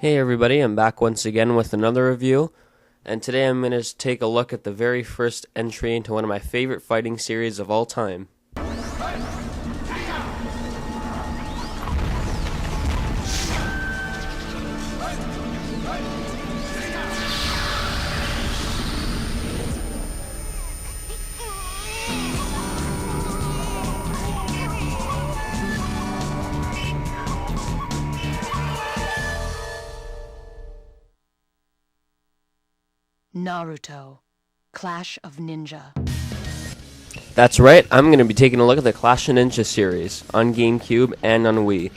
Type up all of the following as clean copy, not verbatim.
Hey everybody, I'm back once again with another review, and today I'm going to take a look at the very first entry into one of my favorite fighting series of all time. Naruto, Clash of Ninja. That's right, I'm going to be taking a look at the Clash of Ninja series on GameCube and on Wii.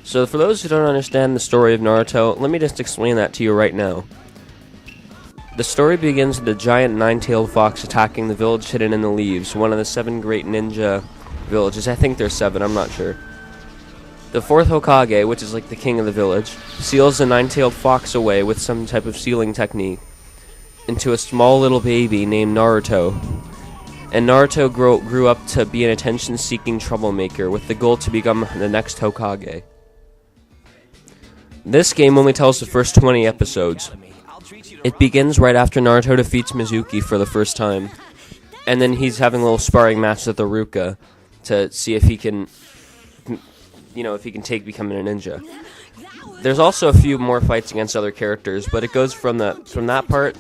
So for those who don't understand the story of Naruto, let me just explain that to you right now. The story begins with a giant nine-tailed fox attacking the village hidden in the leaves, one of the 7 great ninja villages. I think there's 7, I'm not sure. The 4th Hokage, which is like the king of the village, seals the nine-tailed fox away with some type of sealing technique into a small little baby named Naruto. And Naruto grew up to be an attention-seeking troublemaker with the goal to become the next Hokage. This game only tells the first 20 episodes. It begins right after Naruto defeats Mizuki for the first time, and then he's having a little sparring match with Iruka to see if he can, if he can take becoming a ninja. There's also a few more fights against other characters, but it goes from that part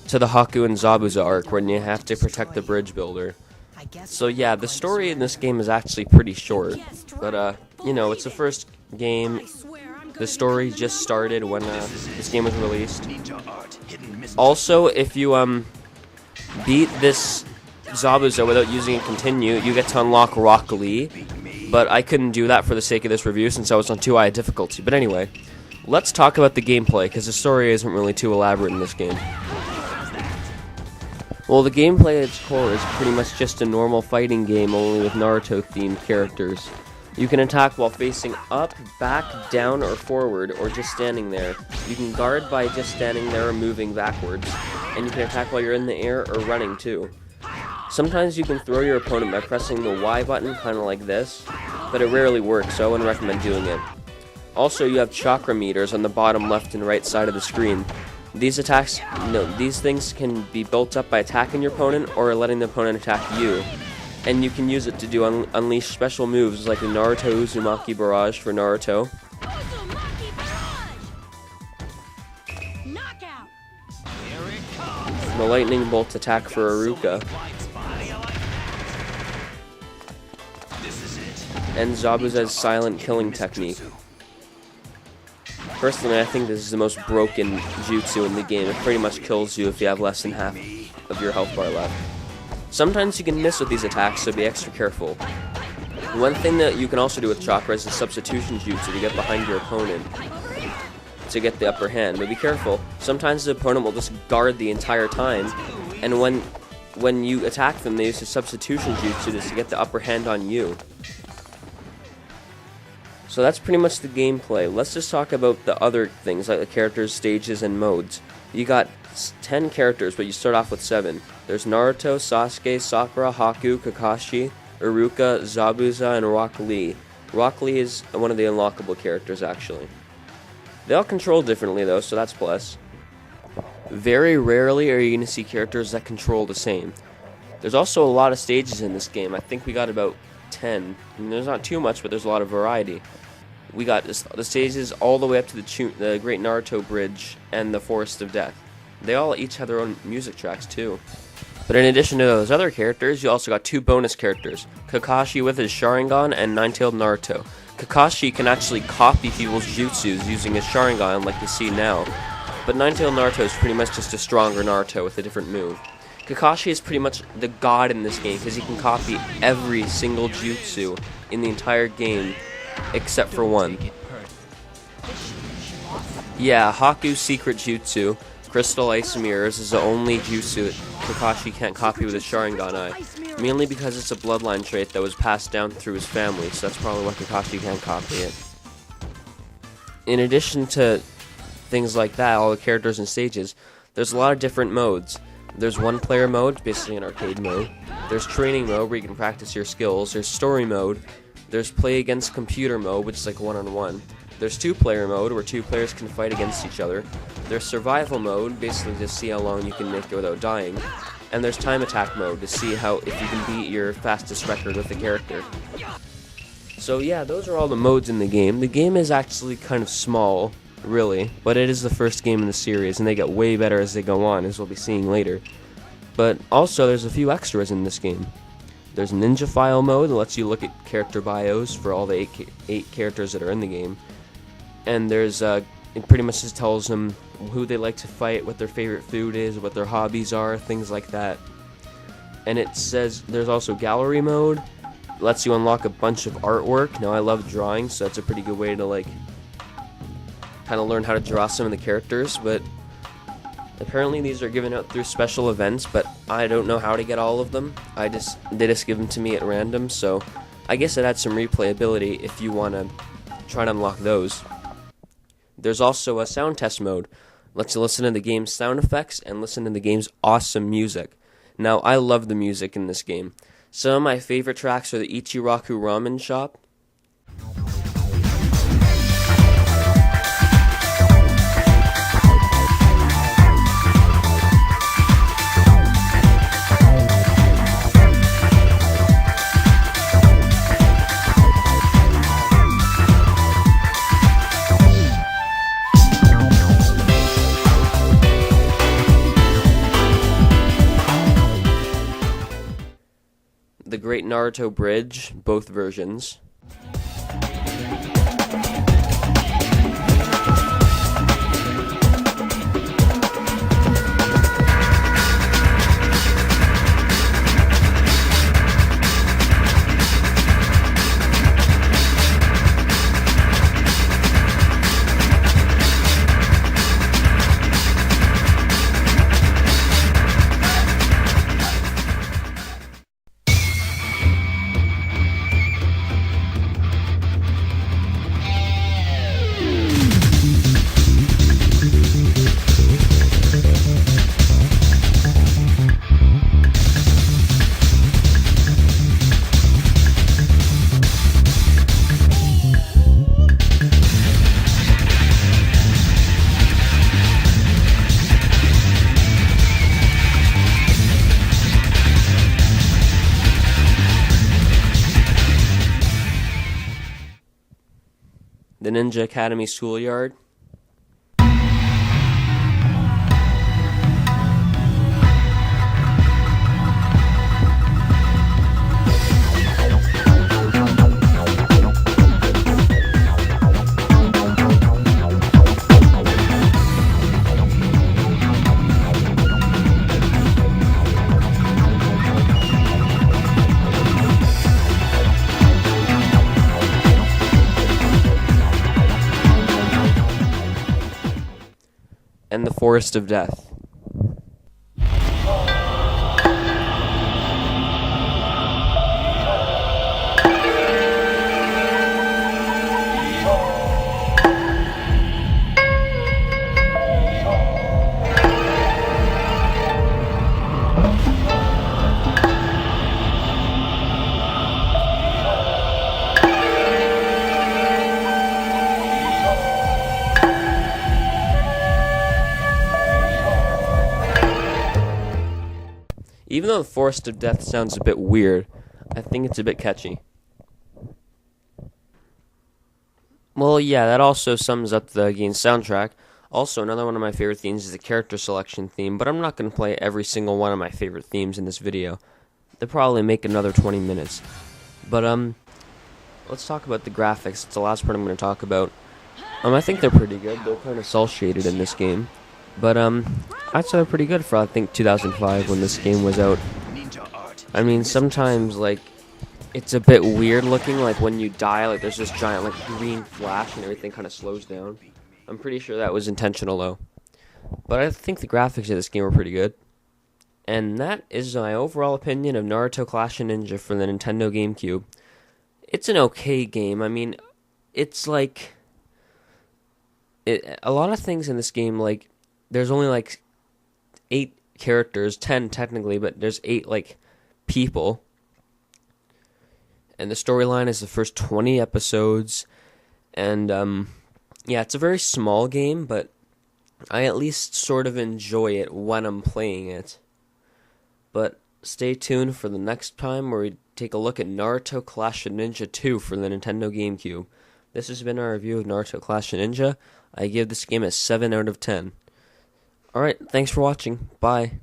to the Haku and Zabuza arc, when you have to protect the bridge builder. So yeah, the story in this game is actually pretty short, but it's the first game. The story just started when this game was released. Also, if you beat this Zabuza without using a continue, you get to unlock Rock Lee, but I couldn't do that for the sake of this review since I was on too high difficulty. But anyway, let's talk about the gameplay, because the story isn't really too elaborate in this game. Well, the gameplay at its core is pretty much just a normal fighting game, only with Naruto-themed characters. You can attack while facing up, back, down, or forward, or just standing there. You can guard by just standing there or moving backwards, and you can attack while you're in the air or running too. Sometimes you can throw your opponent by pressing the Y button, kind of like this, but it rarely works, so I wouldn't recommend doing it. Also, you have chakra meters on the bottom left and right side of the screen. These things can be built up by attacking your opponent or letting the opponent attack you. And you can use it to do unleash special moves like the Naruto Uzumaki Barrage for Naruto. The Lightning Bolt attack for Iruka. And Zabuza's silent killing technique. Personally, I think this is the most broken jutsu in the game. It pretty much kills you if you have less than half of your health bar left. Sometimes you can miss with these attacks, so be extra careful. One thing that you can also do with chakra is the substitution jutsu to get behind your opponent to get the upper hand. But be careful, sometimes the opponent will just guard the entire time, and when you attack them, they use the substitution jutsu just to get the upper hand on you. So that's pretty much the gameplay. Let's just talk about the other things, like the characters, stages, and modes. You got 10 characters, but you start off with 7. There's Naruto, Sasuke, Sakura, Haku, Kakashi, Iruka, Zabuza, and Rock Lee. Rock Lee is one of the unlockable characters, actually. They all control differently, though, so that's plus. Very rarely are you going to see characters that control the same. There's also a lot of stages in this game. I think we got about 10. And there's not too much, but there's a lot of variety. We got the stages all the way up to the Great Naruto Bridge and the Forest of Death. They all each have their own music tracks too. But in addition to those other characters, you also got 2 bonus characters, Kakashi with his Sharingan and Nine-Tailed Naruto. Kakashi can actually copy people's jutsus using his Sharingan like you see now, but Nine-Tailed Naruto is pretty much just a stronger Naruto with a different move. Kakashi is pretty much the god in this game because he can copy every single jutsu in the entire game except for one. Yeah, Haku's secret jutsu, Crystal Ice Mirrors, is the only jutsu that Kakashi can't copy with his Sharingan Eye, mainly because it's a bloodline trait that was passed down through his family, so that's probably why Kakashi can't copy it. In addition to things like that, all the characters and stages, there's a lot of different modes. There's one-player mode, basically an arcade mode. There's training mode, where you can practice your skills. There's story mode. There's play against computer mode, which is like one-on-one. There's two-player mode, where two players can fight against each other. There's survival mode, basically to see how long you can make it without dying. And there's time attack mode, to see if you can beat your fastest record with a character. So yeah, those are all the modes in the game. The game is actually kind of small, really, but it is the first game in the series, and they get way better as they go on, as we'll be seeing later. But also, there's a few extras in this game. There's Ninja File mode that lets you look at character bios for all the eight characters that are in the game. And there's, it pretty much just tells them who they like to fight, what their favorite food is, what their hobbies are, things like that. And it says there's also gallery mode. It lets you unlock a bunch of artwork. Now, I love drawing, so that's a pretty good way to, like, kind of learn how to draw some of the characters, but apparently these are given out through special events, but I don't know how to get all of them. They just give them to me at random, so I guess it adds some replayability if you want to try to unlock those. There's also a sound test mode. Lets you listen to the game's sound effects and listen to the game's awesome music. Now, I love the music in this game. Some of my favorite tracks are the Ichiraku Ramen Shop. The Great Naruto Bridge, both versions. The Ninja Academy Schoolyard. And the Forest of Death. Even though the Forest of Death sounds a bit weird, I think it's a bit catchy. Well, yeah, that also sums up the game's soundtrack. Also, another one of my favorite themes is the character selection theme, but I'm not going to play every single one of my favorite themes in this video. They'll probably make another 20 minutes. But, let's talk about the graphics. It's the last part I'm going to talk about. I think they're pretty good. They're kind of cel-shaded in this game. But, I'd say they're pretty good for, I think, 2005 when this game was out. I mean, sometimes, like, it's a bit weird looking, like, when you die, like, there's this giant, like, green flash and everything kind of slows down. I'm pretty sure that was intentional, though. But I think the graphics of this game were pretty good. And that is my overall opinion of Naruto Clash of Ninja for the Nintendo GameCube. It's an okay game. I mean, it's, like... a lot of things in this game, like... There's only, like, 8 characters, 10 technically, but there's 8, like, people. And the storyline is the first 20 episodes. And, Yeah, it's a very small game, but I at least sort of enjoy it when I'm playing it. But stay tuned for the next time where we take a look at Naruto Clash of Ninja 2 for the Nintendo GameCube. This has been our review of Naruto Clash of Ninja. I give this game a 7 out of 10. Alright, thanks for watching. Bye.